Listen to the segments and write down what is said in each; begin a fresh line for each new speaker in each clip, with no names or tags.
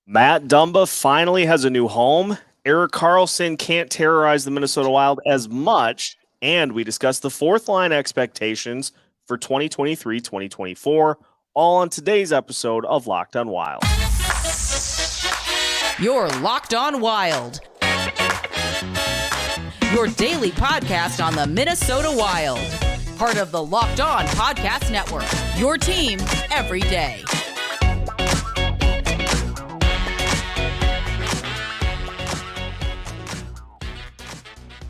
Matt Dumba finally has a new home. Erik Karlsson can't terrorize the Minnesota Wild as much. And we discuss the fourth line expectations for 2023-2024, all on today's episode of Locked on Wild.
You're Locked on Wild, your daily podcast on the Minnesota Wild. Part of the Locked On Podcast Network, your team every day.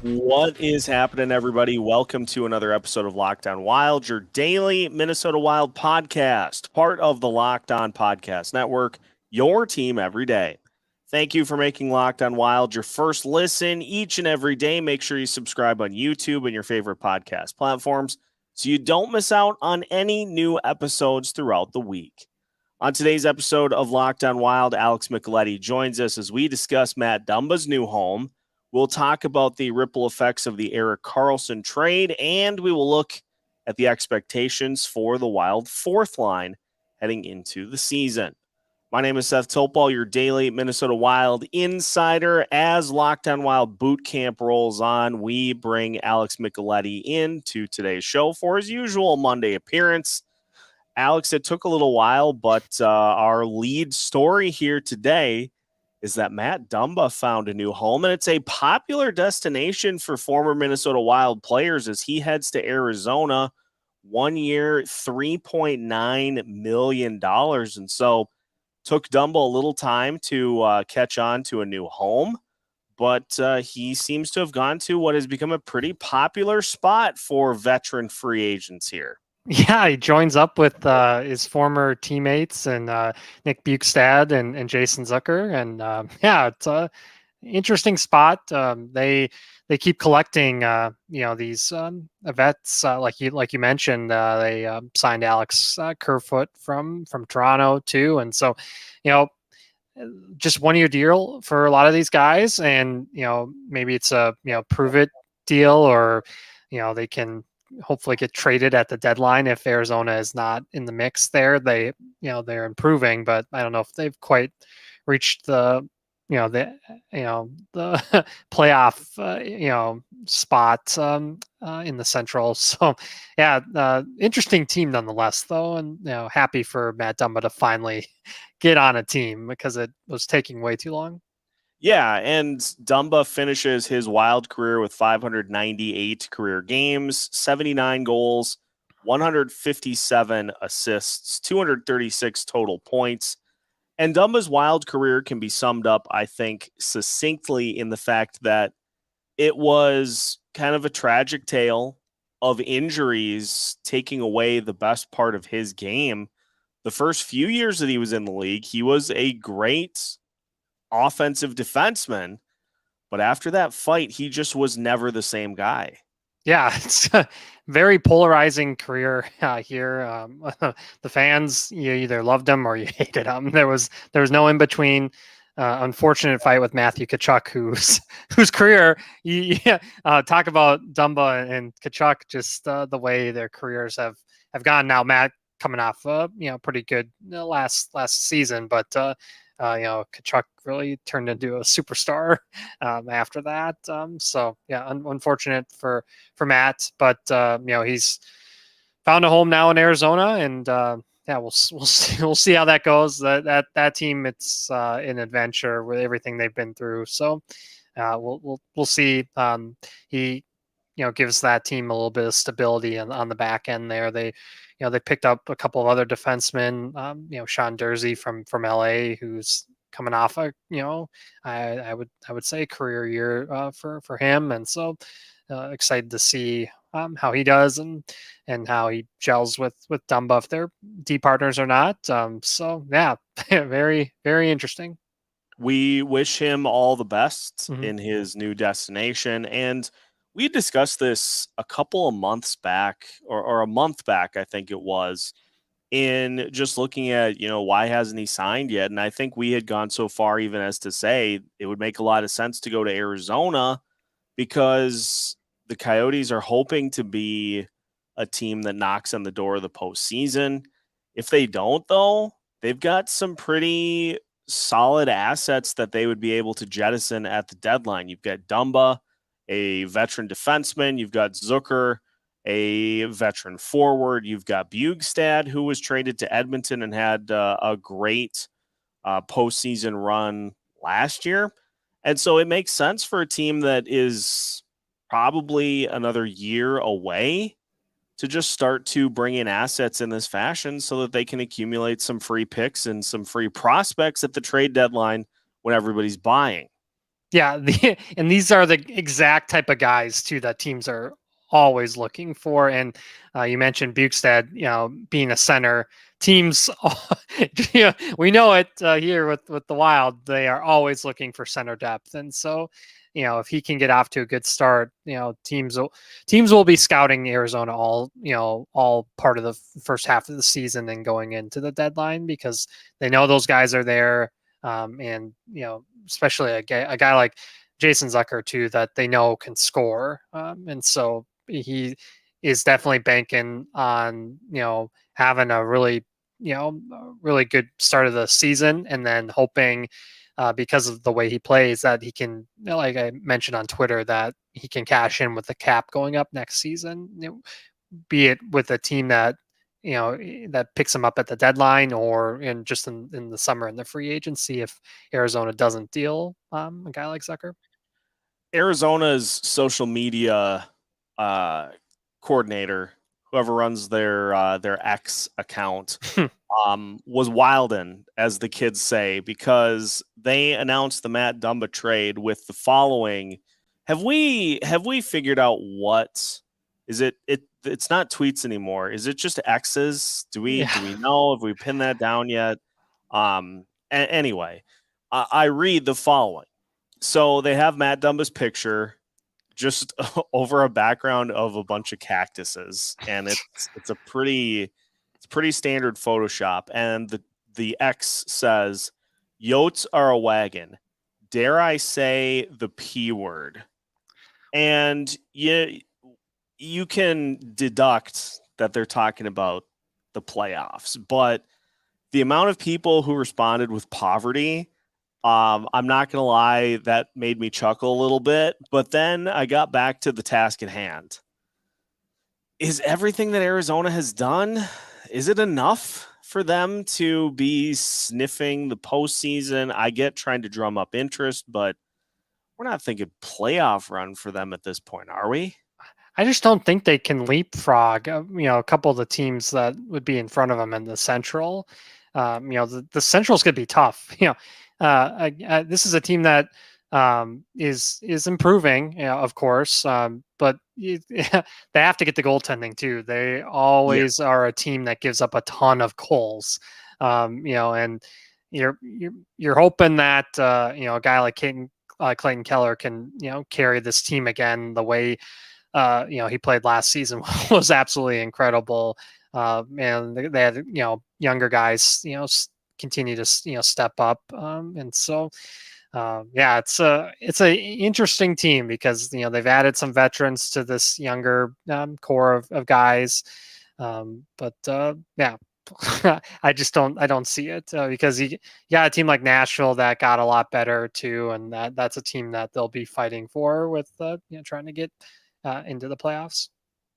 What is happening, everybody? Welcome to another episode of Locked on Wild, your daily Minnesota Wild podcast, part of the Locked on Podcast Network, your team every day. Thank you for making Locked on Wild your first listen each and every day. Make sure you subscribe on YouTube and your favorite podcast platforms so you don't miss out on any new episodes throughout the week. On today's episode of Locked on Wild, Alex Micheletti joins us as we discuss Matt Dumba's new home. We'll talk about the ripple effects of the Erik Karlsson trade, and we will look at the expectations for the Wild fourth line heading into the season. My name is Seth Topal, your daily Minnesota Wild insider. As Locked on Wild boot camp rolls on, we bring Alex Micheletti into today's show for his usual Monday appearance. Alex, it took a little while, but our lead story here today is that Matt Dumba found a new home, and it's a popular destination for former Minnesota Wild players as he heads to Arizona. 1 year, $3.9 million. And so took Dumba a little time to catch on to a new home, but he seems to have gone to what has become a pretty popular spot for veteran free agents here.
Yeah, he joins up with his former teammates and Nick Bjugstad and Jason Zucker, and it's a interesting spot. They keep collecting, these vets like you mentioned. They signed Alex Kerfoot from Toronto too, and so just 1 year deal for a lot of these guys, and maybe it's a prove it deal, or they can hopefully get traded at the deadline if Arizona is not in the mix there. They're improving, but I don't know if they've quite reached the playoff spot in the Central. So interesting team nonetheless though, and happy for Matt Dumba to finally get on a team because it was taking way too long.
Yeah, and Dumba finishes his Wild career with 598 career games, 79 goals, 157 assists, 236 total points. And Dumba's Wild career can be summed up, I think, succinctly in the fact that it was kind of a tragic tale of injuries taking away the best part of his game. The first few years that he was in the league, he was a great offensive defenseman, but after that fight, he just was never the same guy.
Yeah, it's a very polarizing career here. The fans, you either loved him or you hated him. There was no in between. Unfortunate fight with Matthew Tkachuk, whose career, talk about Dumba and Tkachuk, just the way their careers have gone. Now Matt coming off pretty good last season, but Tkachuk really turned into a superstar after that. Unfortunate for Matt, but he's found a home now in Arizona, and we'll see how that goes. That team, it's an adventure with everything they've been through. So we'll see. He gives that team a little bit of stability on the back end there. They picked up a couple of other defensemen, Sean Durzi from LA, who's coming off I would say career year for him. And so excited to see how he does and how he gels with Dumba, if they're D partners or not. Very, very interesting.
We wish him all the best in his new destination. And we discussed this a couple of months back, or a month back, I think it was, in just looking at, why hasn't he signed yet? And I think we had gone so far even as to say it would make a lot of sense to go to Arizona because the Coyotes are hoping to be a team that knocks on the door of the postseason. If they don't, though, they've got some pretty solid assets that they would be able to jettison at the deadline. You've got Dumba, a veteran defenseman. You've got Zucker, a veteran forward. You've got Bjugstad, who was traded to Edmonton and had a great postseason run last year. And so it makes sense for a team that is probably another year away to just start to bring in assets in this fashion so that they can accumulate some free picks and some free prospects at the trade deadline when everybody's buying.
Yeah, and these are the exact type of guys too that teams are always looking for. And you mentioned Bjugstad, being a center. Teams, we know it here with the Wild. They are always looking for center depth, and so if he can get off to a good start, teams will be scouting Arizona all part of the first half of the season and going into the deadline because they know those guys are there, and especially a guy like Jason Zucker too that they know can score, and so he is definitely banking on having a really good start of the season, and then hoping because of the way he plays that he can, like I mentioned on Twitter, that he can cash in with the cap going up next season, be it with a team that that picks him up at the deadline or in the summer in the free agency if Arizona doesn't deal a guy like Zucker.
Arizona's social media coordinator, whoever runs their X account, was wildin', as the kids say, because they announced the Matt Dumba trade with the following. Have we figured out what is it? It's not tweets anymore. Is it just X's? Do we know? Have we pinned that down yet? Anyway, I read the following. So they have Matt Dumba's picture just over a background of a bunch of cactuses, and it's a pretty standard Photoshop. And the X says, "Yotes are a wagon. Dare I say the P word?" And you can deduct that they're talking about the playoffs, but the amount of people who responded with poverty, I'm not going to lie, that made me chuckle a little bit. But then I got back to the task at hand. Is everything that Arizona has done, is it enough for them to be sniffing the postseason? I get trying to drum up interest, but we're not thinking playoff run for them at this point, are we?
I just don't think they can leapfrog, a couple of the teams that would be in front of them in the Central. The Central's going to be tough. This is a team that is improving, of course, but they have to get the goaltending too. They always are a team that gives up a ton of goals, and you're hoping that a guy like Clayton Keller can carry this team again the way he played last season was absolutely incredible. And they had younger guys continue to step up, and so it's a interesting team because they've added some veterans to this younger core of guys, but I don't see it because you got a team like Nashville that got a lot better too, and that's a team that they'll be fighting for with trying to get into the playoffs.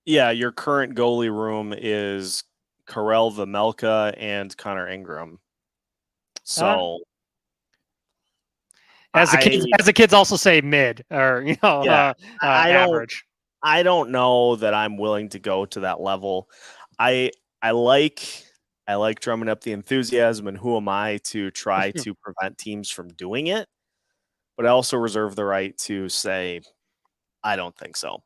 Yeah, your current goalie room is Kirill, Vejmelka, and Connor Ingram. So,
as the kids also say, mid or average.
I don't know that I'm willing to go to that level. I like drumming up the enthusiasm, and who am I to try to prevent teams from doing it? But I also reserve the right to say, I don't think so.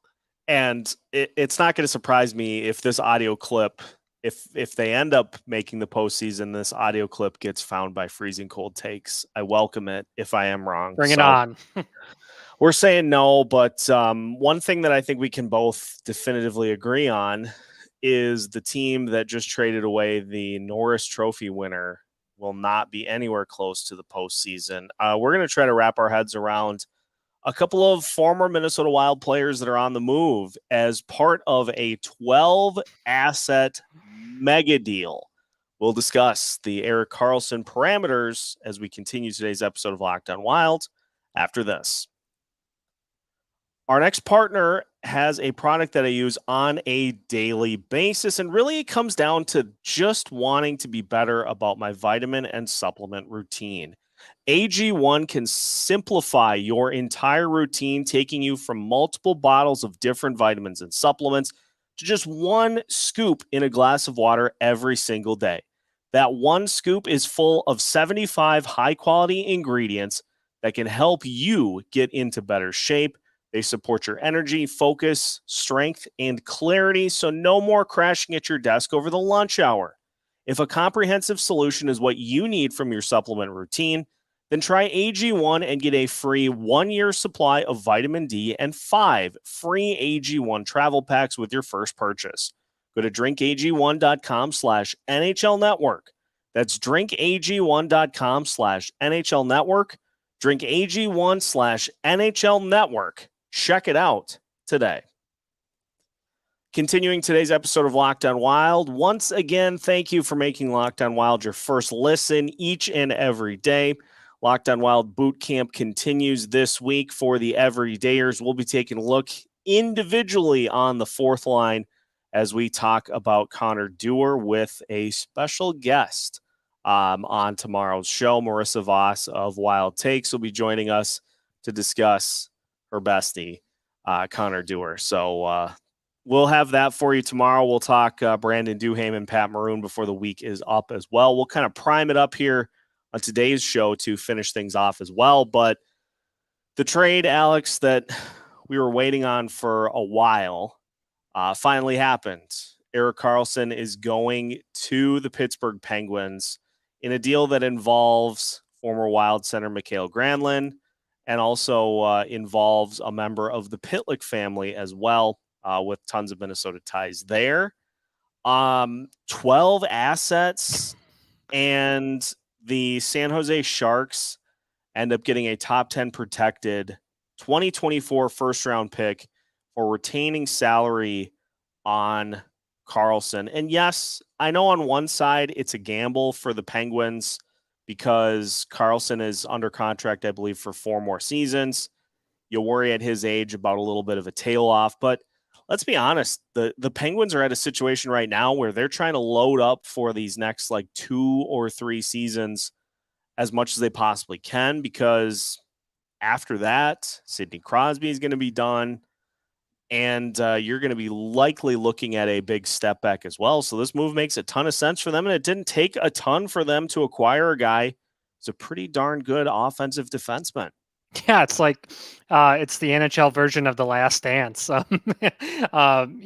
And it's not going to surprise me if this audio clip, if they end up making the postseason, this audio clip gets found by Freezing Cold Takes. I welcome it if I am wrong.
Bring it on.
We're saying no, but one thing that I think we can both definitively agree on is the team that just traded away the Norris Trophy winner will not be anywhere close to the postseason. We're going to try to wrap our heads around a couple of former Minnesota Wild players that are on the move as part of a 12-asset mega deal We'll discuss the Erik Karlsson parameters as we continue today's episode of Locked On Wild after this. Our next partner has a product that I use on a daily basis, and really it comes down to just wanting to be better about my vitamin and supplement routine. AG1 can simplify your entire routine, taking you from multiple bottles of different vitamins and supplements to just one scoop in a glass of water every single day. That one scoop is full of 75 high-quality ingredients that can help you get into better shape. They support your energy, focus, strength, and clarity, so no more crashing at your desk over the lunch hour. If a comprehensive solution is what you need from your supplement routine, then try AG1 and get a free 1-year supply of vitamin D and 5 free AG1 travel packs with your first purchase. Go to drinkag1.com/NHL Network. That's drinkag1.com/NHL Network. drinkag1/NHL Network. Check it out today. Continuing today's episode of Locked On Wild, once again, thank you for making Locked On Wild your first listen each and every day. Locked On Wild Boot Camp continues this week for the everydayers. We'll be taking a look individually on the fourth line as we talk about Connor Dewar with a special guest on tomorrow's show. Marissa Voss of Wild Takes will be joining us to discuss her bestie, Connor Dewar. So we'll have that for you tomorrow. We'll talk Brandon Duhaime and Pat Maroon before the week is up as well. We'll kind of prime it up here on today's show to finish things off as well. But the trade, Alex, that we were waiting on for a while finally happened. Erik Karlsson is going to the Pittsburgh Penguins in a deal that involves former Wild center Mikael Granlund and also involves a member of the Pitlick family as well, with tons of Minnesota ties there. 12 assets, and the San Jose Sharks end up getting a top 10 protected 2024 first-round pick for retaining salary on Karlsson. And yes, I know on one side it's a gamble for the Penguins because Karlsson is under contract, I believe, for 4 more seasons. You worry at his age about a little bit of a tail off, but let's be honest, the Penguins are at a situation right now where they're trying to load up for these next 2 or 3 seasons as much as they possibly can, because after that, Sidney Crosby is going to be done, and you're going to be likely looking at a big step back as well. So this move makes a ton of sense for them, and it didn't take a ton for them to acquire a guy who's a pretty darn good offensive defenseman.
Yeah, it's like it's the NHL version of The Last Dance. Anytime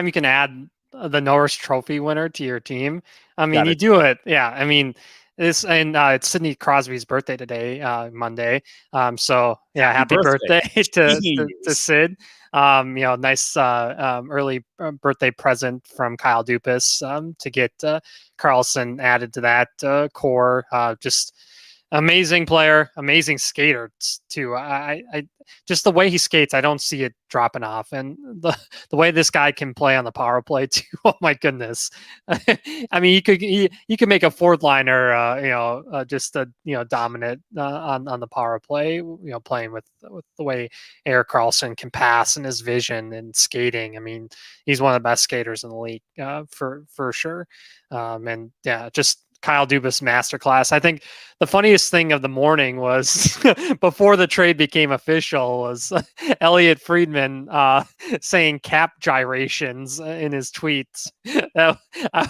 you can add the Norris Trophy winner to your team, I mean, you do it. Yeah, I mean, it's Sidney Crosby's birthday today, Monday. So yeah, happy birthday to Sid. Nice early birthday present from Kyle Dupus to get Karlsson added to that core. Just amazing player, amazing skater too. I just the way he skates, I don't see it dropping off, and the way this guy can play on the power play too. Oh my goodness! I mean, you could make a fourth liner, dominant on the power play. Playing with the way Erik Karlsson can pass and his vision and skating. I mean, he's one of the best skaters in the league for sure. And yeah, just Kyle Dubas masterclass. I think the funniest thing of the morning was before the trade became official was Elliot Friedman saying cap gyrations in his tweets. That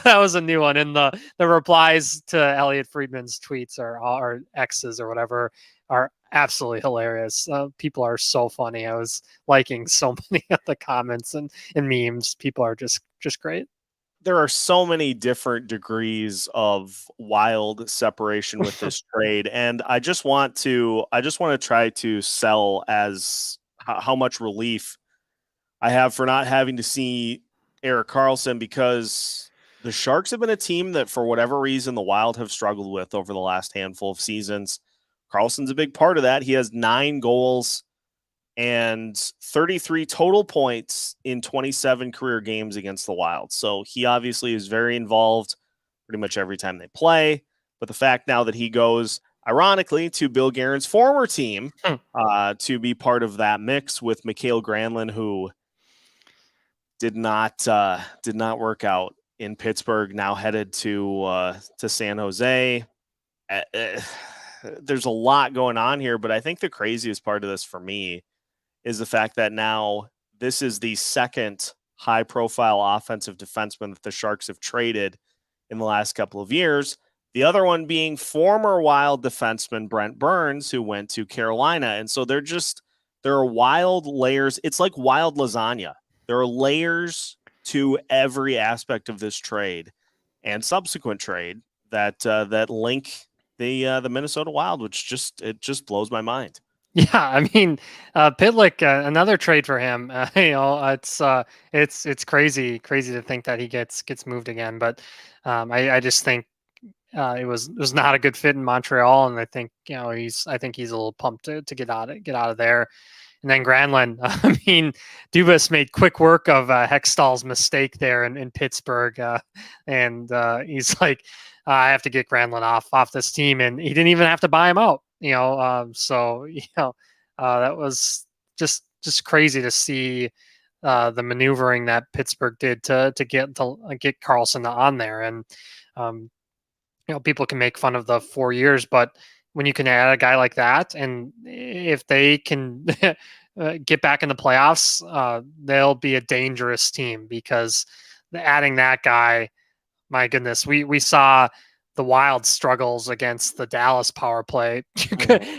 was a new one. And the replies to Elliot Friedman's tweets or X's or whatever are absolutely hilarious. People are so funny. I was liking so many of the comments and memes. People are just great.
There are so many different degrees of wild separation with this trade, and I just want to try to sell as how much relief I have for not having to see Erik Karlsson, because the Sharks have been a team that, for whatever reason, the Wild have struggled with over the last handful of seasons. Karlsson's a big part of that. He has 9 goals and 33 total points in 27 career games against the Wild. So he obviously is very involved pretty much every time they play. But the fact now that he goes, ironically, to Bill Guerin's former team to be part of that mix with Mikael Granlund, who did not work out in Pittsburgh, now headed to San Jose. There's a lot going on here, but I think the craziest part of this for me is the fact that now this is the second high-profile offensive defenseman that the Sharks have traded in the last couple of years. The other one being former Wild defenseman Brent Burns, who went to Carolina. And so there are wild layers. It's like wild lasagna. There are layers to every aspect of this trade and subsequent trade that link the Minnesota Wild, which just blows my mind.
Yeah, I mean, Pitlick, another trade for him. It's crazy to think that he gets moved again. But I just think it was not a good fit in Montreal, and I think he's a little pumped to get out of there. And then Granlund, I mean, Dubas made quick work of Hextall's mistake there in Pittsburgh, and he's like, I have to get Granlund off this team, and he didn't even have to buy him out. That was just crazy to see the maneuvering that Pittsburgh did to get Karlsson on there, and people can make fun of the 4 years, but when you can add a guy like that, and if they can get back in the playoffs, they'll be a dangerous team, because adding that guy, my goodness, we saw the Wild struggles against the Dallas power play.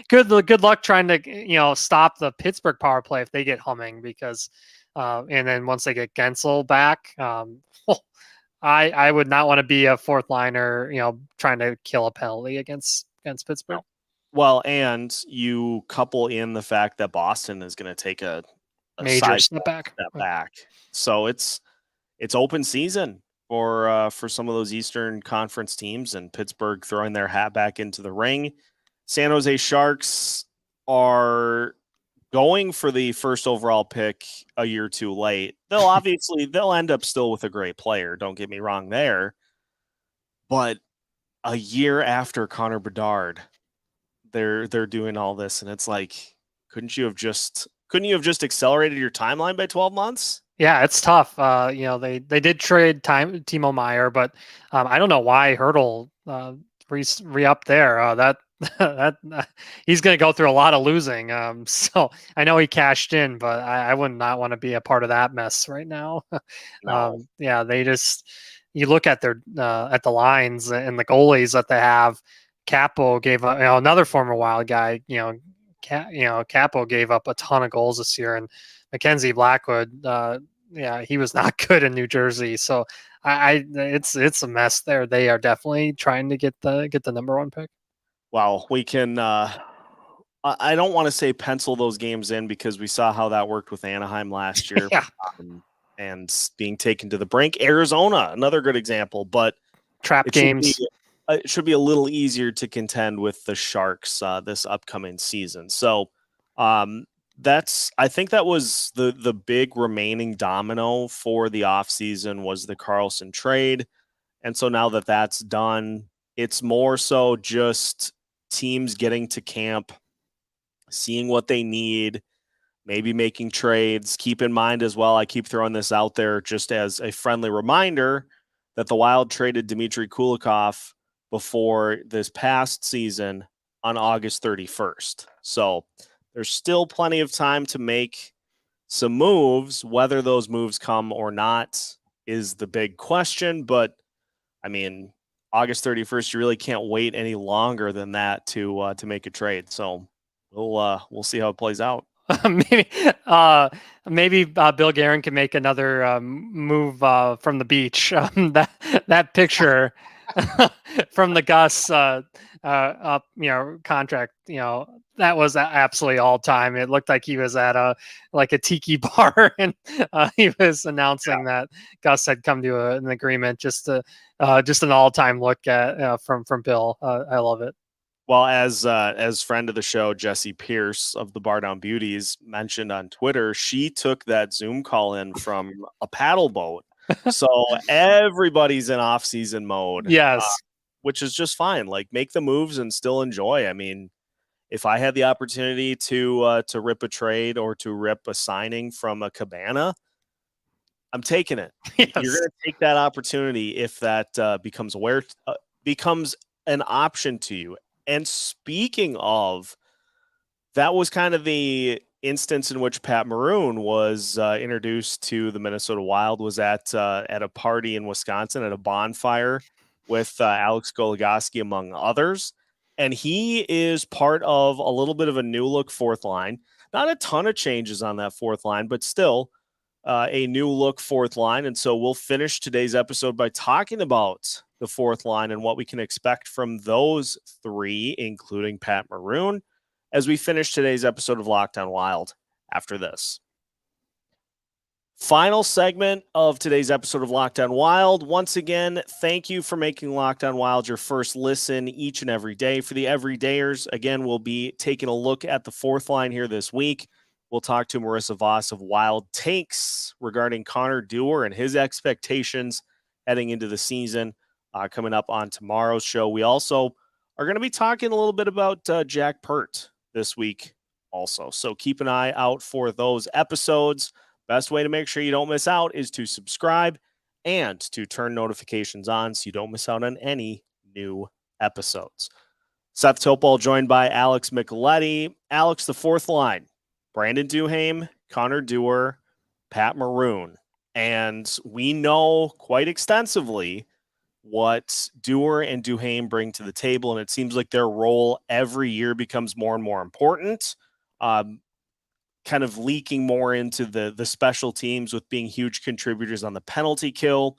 Good luck trying to stop the Pittsburgh power play if they get humming, because and then once they get Gensel back, I would not want to be a fourth liner, trying to kill a penalty against Pittsburgh.
Well, and you couple in the fact that Boston is going to take a
major step back.
So it's open season for some of those Eastern Conference teams, and Pittsburgh throwing their hat back into the ring. San Jose Sharks are going for the first overall pick a year too late. They'll end up still with a great player. Don't get me wrong there. But a year after Connor Bedard, they're doing all this, and it's like, couldn't you have just accelerated your timeline by 12 months?
Yeah, it's tough. They did trade Timo Meier, but I don't know why Hertl re-up there. That he's going to go through a lot of losing. So I know he cashed in, but I would not want to be a part of that mess right now.
No.
You look at their at the lines and the goalies that they have. Capo gave up, another former Wild guy. Capo gave up a ton of goals this year, and Mackenzie Blackwood, he was not good in New Jersey. So it's a mess there. They are definitely trying to get the number one pick.
Well, we can. I don't want to say pencil those games in, because we saw how that worked with Anaheim last year, and being taken to the brink. Arizona, another good example, but
trap games.
It should be a little easier to contend with the Sharks this upcoming season. So I think that was the big remaining domino for the offseason was the Karlsson trade. And so now that that's done, it's more so just teams getting to camp, seeing what they need, maybe making trades. Keep in mind as well, I keep throwing this out there just as a friendly reminder, that the Wild traded Dmitry Kulikov before this past season on August 31st. So there's still plenty of time to make some moves. Whether those moves come or not is the big question. But I mean, August 31st, you really can't wait any longer than that to make a trade. So we'll see how it plays out.
maybe Bill Guerin can make another move from the beach. That picture from the Gus up, contract, that was absolutely all time. It looked like he was at a tiki bar, and he was announcing that Gus had come to an agreement. Just an all-time look at from Bill. I love it.
Well, as friend of the show, Jesse Pierce of the Bar Down Beauties mentioned on Twitter, she took that Zoom call in from a paddle boat So everybody's in off-season mode.
Yes.
Which is just fine. Like, make the moves and still enjoy. I mean, if I had the opportunity to rip a trade or to rip a signing from a Cabana, I'm taking it.
Yes.
You're going to take that opportunity if that becomes an option to you. And speaking of, that was kind of the instance in which Pat Maroon was introduced to the Minnesota Wild, was at a party in Wisconsin at a bonfire with Alex Goligoski, among others. And he is part of a little bit of a new look fourth line. Not a ton of changes on that fourth line, but still a new look fourth line. And so we'll finish today's episode by talking about the fourth line and what we can expect from those three, including Pat Maroon, as we finish today's episode of Locked On Wild after this. Final segment of today's episode of Locked On Wild. Once again, thank you for making Locked On Wild your first listen each and every day. For the everydayers, again, we'll be taking a look at the fourth line here this week. We'll talk to Marissa Voss of Wild Takes regarding Connor Dewar and his expectations heading into the season coming up on tomorrow's show. We also are going to be talking a little bit about Jack Pert this week also. So keep an eye out for those episodes. Best way to make sure you don't miss out is to subscribe and to turn notifications on so you don't miss out on any new episodes. Seth Topol joined by Alex Micheletti. Alex, the fourth line, Brandon Duhaime, Connor Dewar, Pat Maroon. And we know quite extensively what Dewar and Duhaime bring to the table, and it seems like their role every year becomes more and more important. Kind of leaking more into the special teams with being huge contributors on the penalty kill.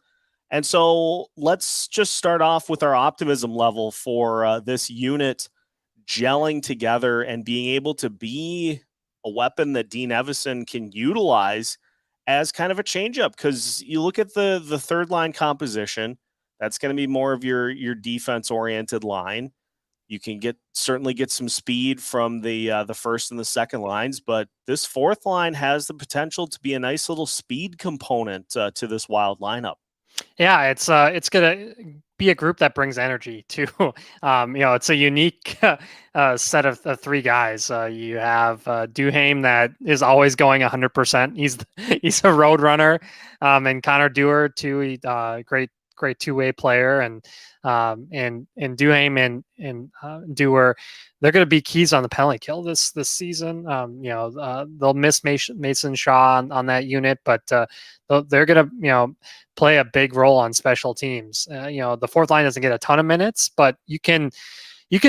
And so let's just start off with our optimism level for this unit gelling together and being able to be a weapon that Dean Evason can utilize as kind of a changeup. Because you look at the third line composition, that's going to be more of your defense oriented line. You can certainly get some speed from the first and the second lines, but this fourth line has the potential to be a nice little speed component to this Wild lineup.
Yeah, it's gonna be a group that brings energy too. It's a unique set of three guys. You have Duhaime that is always going 100%. He's a road runner, and Connor Dewar too. Great two-way player, and Duhaime and Dewar, they're going to be keys on the penalty kill this season. They'll miss Mason Shaw on that unit, but they're going to play a big role on special teams. The fourth line doesn't get a ton of minutes, but you can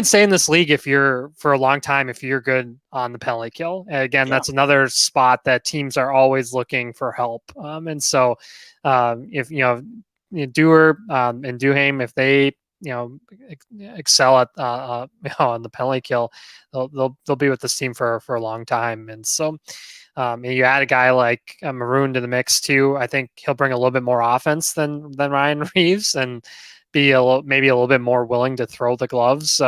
stay in this league for a long time if you're good on the penalty kill. Again, that's another spot that teams are always looking for help. And so if Dewar and Duhaime, if they excel at on the penalty kill, they'll be with this team for a long time. And so you add a guy like Maroon to the mix too. I think he'll bring a little bit more offense than Ryan Reeves, and be maybe a little bit more willing to throw the gloves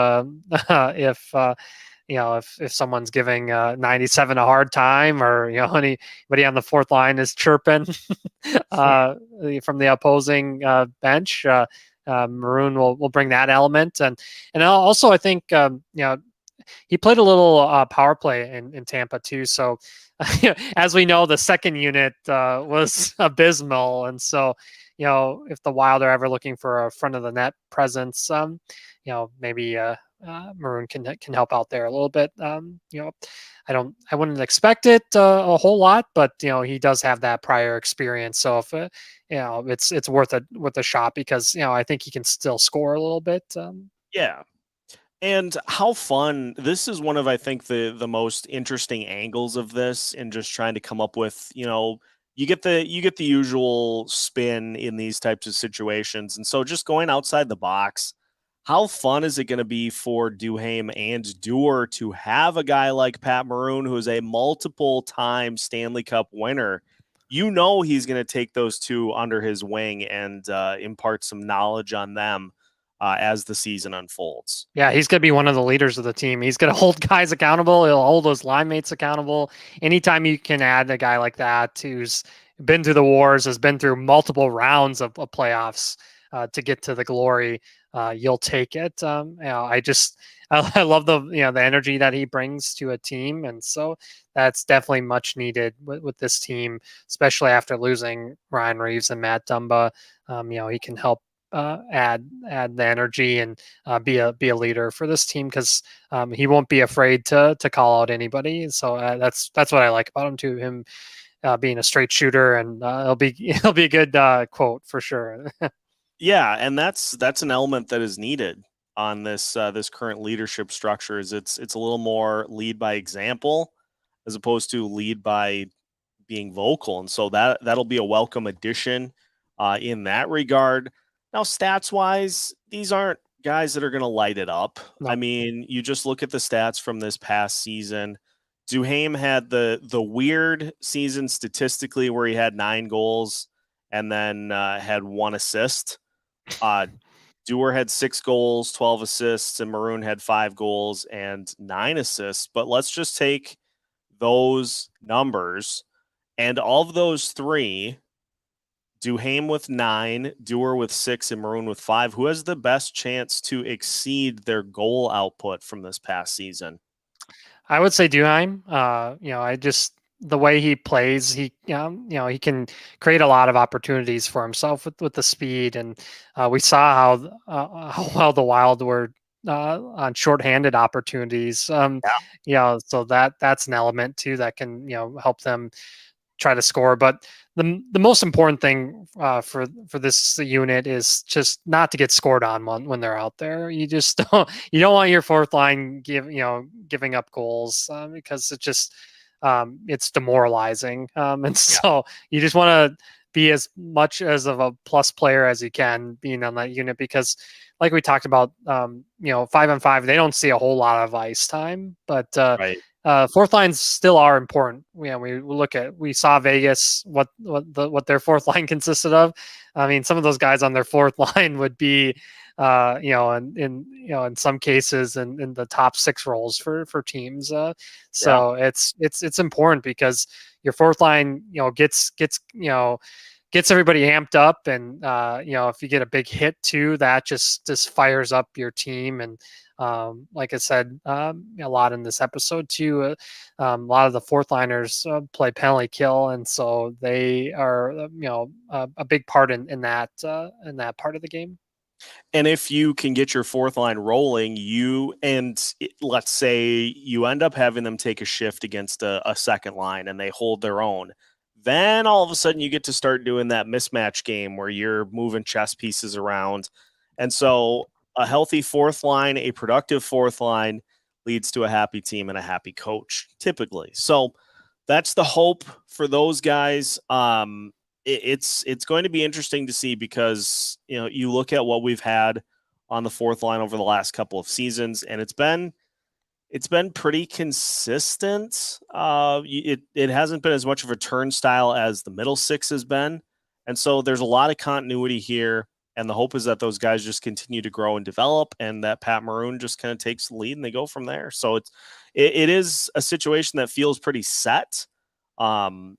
if someone's giving 97 a hard time, or anybody on the fourth line is chirping from the opposing bench. Maroon will bring that element, and also I think he played a little power play in Tampa too. So as we know, the second unit was abysmal, and so if the Wild are ever looking for a front of the net presence, maybe Maroon can help out there a little bit. I wouldn't expect it a whole lot, but he does have that prior experience. So if it's worth a shot, because I think he can still score a little bit.
Yeah. And how fun, this is one of, I think, the most interesting angles of this, and just trying to come up with, you get the usual spin in these types of situations. And so just going outside the box, how fun is it going to be for Duhaime and Dewar to have a guy like Pat Maroon, who is a multiple-time Stanley Cup winner? He's going to take those two under his wing and impart some knowledge on them as the season unfolds.
Yeah, he's going to be one of the leaders of the team. He's going to hold guys accountable. He'll hold those line mates accountable. Anytime you can add a guy like that who's been through the wars, has been through multiple rounds of playoffs to get to the glory. You'll take it. I love the the energy that he brings to a team, and so that's definitely much needed with this team, especially after losing Ryan Reaves and Matt Dumba. He can help add the energy and be a leader for this team, because he won't be afraid to call out anybody. So that's what I like about him too. Him being a straight shooter, and it'll be a good quote for sure.
Yeah, and that's an element that is needed on this this current leadership structure. Is it's a little more lead by example as opposed to lead by being vocal, and so that'll be a welcome addition in that regard. Now, stats wise, these aren't guys that are going to light it up.
No.
I mean, you just look at the stats from this past season. Duhaime had the weird season statistically where he had 9 goals and then had 1 assist. Dewar had 6 goals, 12 assists, and Maroon had 5 goals and 9 assists. But let's just take those numbers, and of those 3, Duhaime with 9, Dewar with 6, and Maroon with 5. Who has the best chance to exceed their goal output from this past season?
I would say Duhaime. The way he plays, he can create a lot of opportunities for himself with the speed, and we saw how well the Wild were on shorthanded opportunities. So that's an element too that can help them try to score. But the most important thing for this unit is just not to get scored on when they're out there. You just don't want your fourth line giving up goals because it just it's demoralizing. So you just want to be as much as of a plus player as you can being on that unit, because like we talked about, 5-on-5, they don't see a whole lot of ice time, but
Right.
Fourth lines still are important. We saw Vegas, what their fourth line consisted of. I mean, some of those guys on their fourth line would be, in some cases in the top 6 roles for teams. It's important because your fourth line, gets everybody amped up, and if you get a big hit too, that just fires up your team. And like I said, a lot in this episode too, a lot of the fourth liners play penalty kill, and so they are a big part in that part of the game.
And if you can get your fourth line rolling, let's say you end up having them take a shift against a second line and they hold their own, then all of a sudden you get to start doing that mismatch game where you're moving chess pieces around. And so a healthy fourth line, a productive fourth line, leads to a happy team and a happy coach, typically. So that's the hope for those guys. It's going to be interesting to see, because you look at what we've had on the fourth line over the last couple of seasons, and it's been pretty consistent. It hasn't been as much of a turnstile as the middle six has been, and so there's a lot of continuity here. And the hope is that those guys just continue to grow and develop, and that Pat Maroon just kind of takes the lead and they go from there. So it is a situation that feels pretty set. And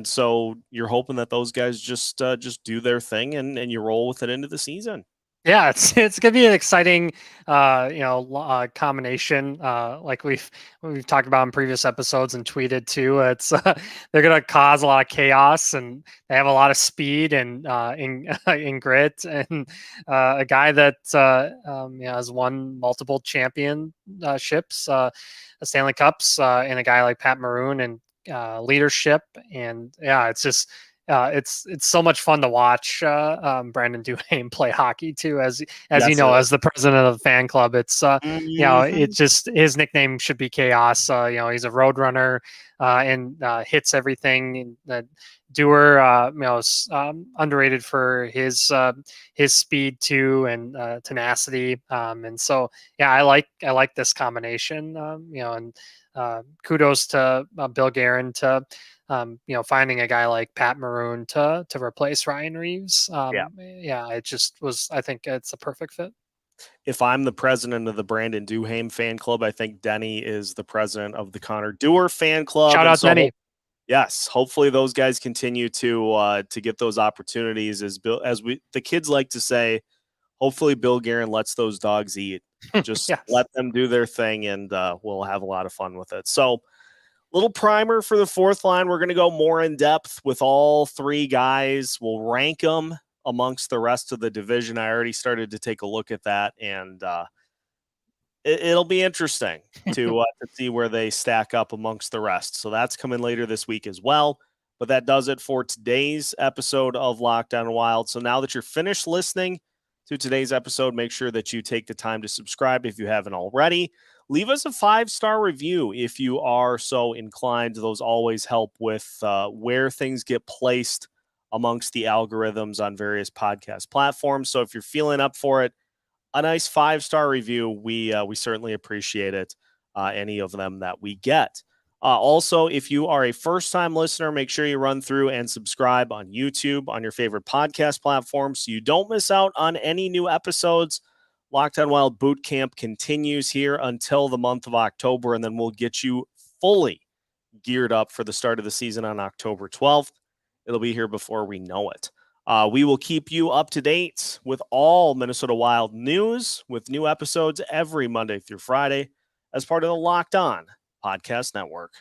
so you're hoping that those guys just do their thing and you roll with it into the season.
Yeah, it's gonna be an exciting, combination. Like we've talked about in previous episodes and tweeted too. It's they're gonna cause a lot of chaos, and they have a lot of speed and in grit, and a guy that has won multiple championships, Stanley Cups, and a guy like Pat Maroon and leadership, and it's just. It's so much fun to watch Brandon Duhaime play hockey too, as as the president of the fan club. It's it just, his nickname should be Chaos. He's a road runner and hits everything. And Dewar, underrated for his speed too, and tenacity. And so I like this combination. And kudos to Bill Guerin to. Finding a guy like Pat Maroon to replace Ryan Reaves. It just was, I think it's a perfect fit.
If I'm the president of the Brandon Duhaime fan club, I think Denny is the president of the Connor Dewar fan club.
Shout out Denny.
Yes, hopefully those guys continue to get those opportunities. The kids like to say, hopefully Bill Guerin lets those dogs eat. Just
Yes.
let them do their thing, and we'll have a lot of fun with it. So, little primer for the fourth line. We're going to go more in depth with all three guys. We'll rank them amongst the rest of the division. I already started to take a look at that, and it'll be interesting to see where they stack up amongst the rest. So that's coming later this week as well. But that does it for today's episode of Locked On Wild. So now that you're finished listening to today's episode, make sure that you take the time to subscribe if you haven't already. Leave us a 5-star review if you are so inclined. Those always help with where things get placed amongst the algorithms on various podcast platforms. So if you're feeling up for it, a nice 5-star review, we certainly appreciate it, any of them that we get. Also, if you are a first-time listener, make sure you run through and subscribe on YouTube, on your favorite podcast platform, so you don't miss out on any new episodes. Locked On Wild Boot Camp continues here until the month of October, and then we'll get you fully geared up for the start of the season on October 12th. It'll be here before we know it. We will keep you up to date with all Minnesota Wild news with new episodes every Monday through Friday as part of the Locked On Podcast Network.